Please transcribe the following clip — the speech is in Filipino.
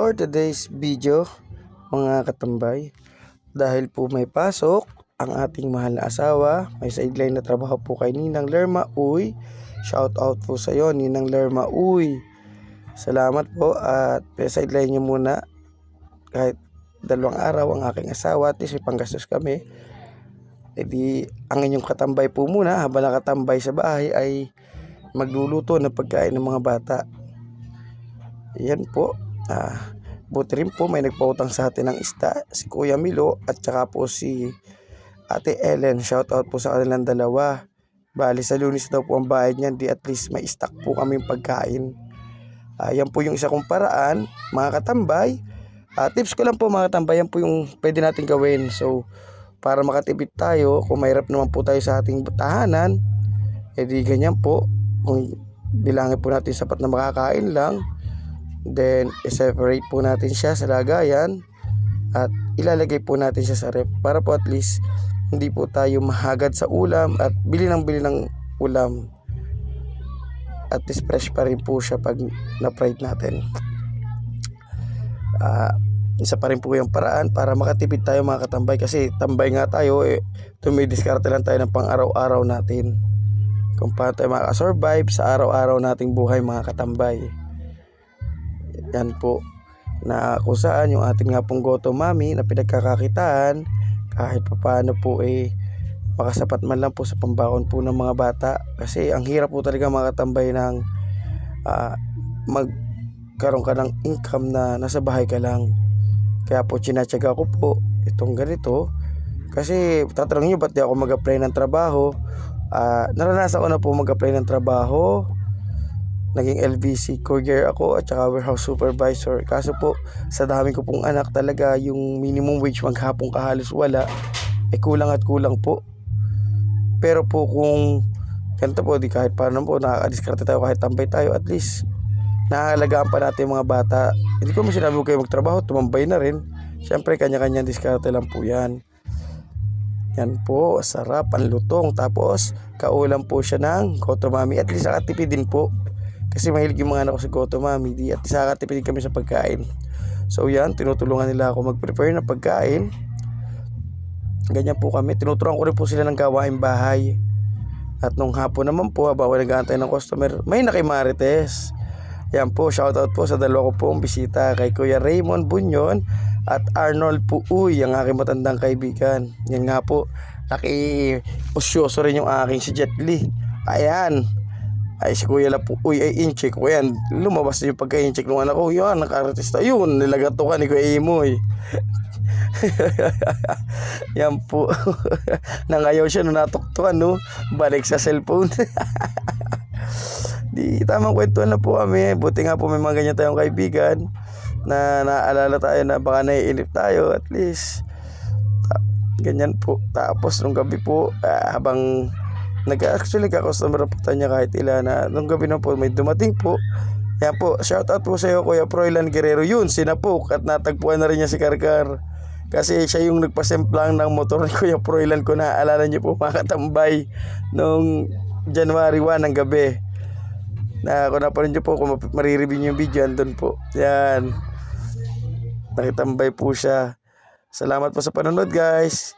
For today's video, mga katambay, dahil po may pasok ang ating mahal na asawa, may sideline na trabaho po kay Ninang Lerma Uy. Shout out po sa iyo, Ninang Lerma Uy. Salamat po at sideline niyo muna kahit 2 araw ang aking asawa, at least may panggastos kami. E di, ang inyong katambay po muna habang nakatambay sa bahay ay magluluto ng pagkain ng mga bata. Yan po. Buti rin po may nagpautang sa atin ng isda, si Kuya Milo at saka po si Ate Ellen. Shout out po sa kanilang dalawa. Bali sa Lunes daw po ang bayad niyan, di at least may stock po kaming pagkain. Yan po yung isa kong paraan, mga katambay. Tips ko lang po, mga katambay, yan po yung pwede natin gawin. So para makatipid tayo, kung mahirap naman po tayo sa ating tahanan, edi ganyan po, kung bilangin po natin sapat na makakain lang, then i-separate po natin siya sa lagayan at ilalagay po natin siya sa ref para po at least hindi po tayo mahagad sa ulam at bili ng ulam. At least fresh pa rin po siya pag na-fried natin. Isa pa rin po yung paraan para makatipid tayo, mga katambay, kasi tambay nga tayo, tumidiskarte lang tayo ng pang araw-araw natin kung paano tayo makasurvive sa araw-araw nating buhay, mga katambay. Yan po, na kung saan yung ating nga pong Goto Mami na pinagkakakitaan kahit pa paano po makasapat man lang po sa pambakon po ng mga bata, kasi ang hirap po talaga, mga katambay, ng magkaroon ka ng income na nasa bahay ka lang. Kaya po tsinatsaga ko po itong ganito, kasi tatanungin nyo ba't di ako mag-apply ng trabaho. Naranasan ko na po mag-apply ng trabaho, naging LVC courier ako at saka warehouse supervisor. Kaso po sa dami ko pong anak, talaga yung minimum wage maghapon ka halos wala, kulang at kulang po. Pero po kung ganito po, di kahit paano po nakakadiskarte tayo, kahit tambay tayo, at least nakakalagaan pa natin yung mga bata. Hindi ko mo sinabi ko kayo magtrabaho, tumambay na rin. Siyempre kanya-kanya diskarte lang po yan. Yan po, sarap ang lutong. Tapos kaulam po siya ng Goto Mami. At least nakatipid din po, kasi mahilig yung mga anak ko sa Goto Mami. At least nakatipid kami sa pagkain. So yan, tinutulungan nila ako mag-prepare ng pagkain. Ganyan po kami. Tinuturuan ko rin po sila ng gawaing bahay. At nung hapon naman po, habang nag-aantay ng customer, may nakimarites. Yan po, shoutout po sa dalawa ko pong bisita, kay Kuya Raymond Bunyon at Arnold Puuy, ang aking matandang kaibigan. Yan nga po, nakipusyoso rin yung aking si Jet Li. Ayan, ay si Kuya Puuy ay incheck ko yan. Lumabas yung pagka-incheck ng anak ko. Yan, naka-artista yun, nilagatukan ni Kuya Imoy. Yan po. Nangayaw siya nung natuktuan, no? Balik sa cellphone. Di tamang kwentuhan na po kami. Buti nga po may mga ganyan tayong kaibigan na naalala tayo na baka naiinip tayo. At least ganyan po. Tapos nung gabi po, habang actually ka-customer po tayo niya kahit ilan, na nung gabi na po may dumating po. Yan po, shout out po sa iyo, Kuya Froilan Guerrero. Yun, sinapok at natagpuan na rin niya si Karkar, kasi siya yung nagpasemplang ng motor ni Kuya Froilan ko. Naalala niyo po, mga katambay, nung January 1 ng gabi. Kung napanin nyo po, kung marireview nyo yung video, andun po. Yan, nakitambay po siya. Salamat po sa panonood, guys.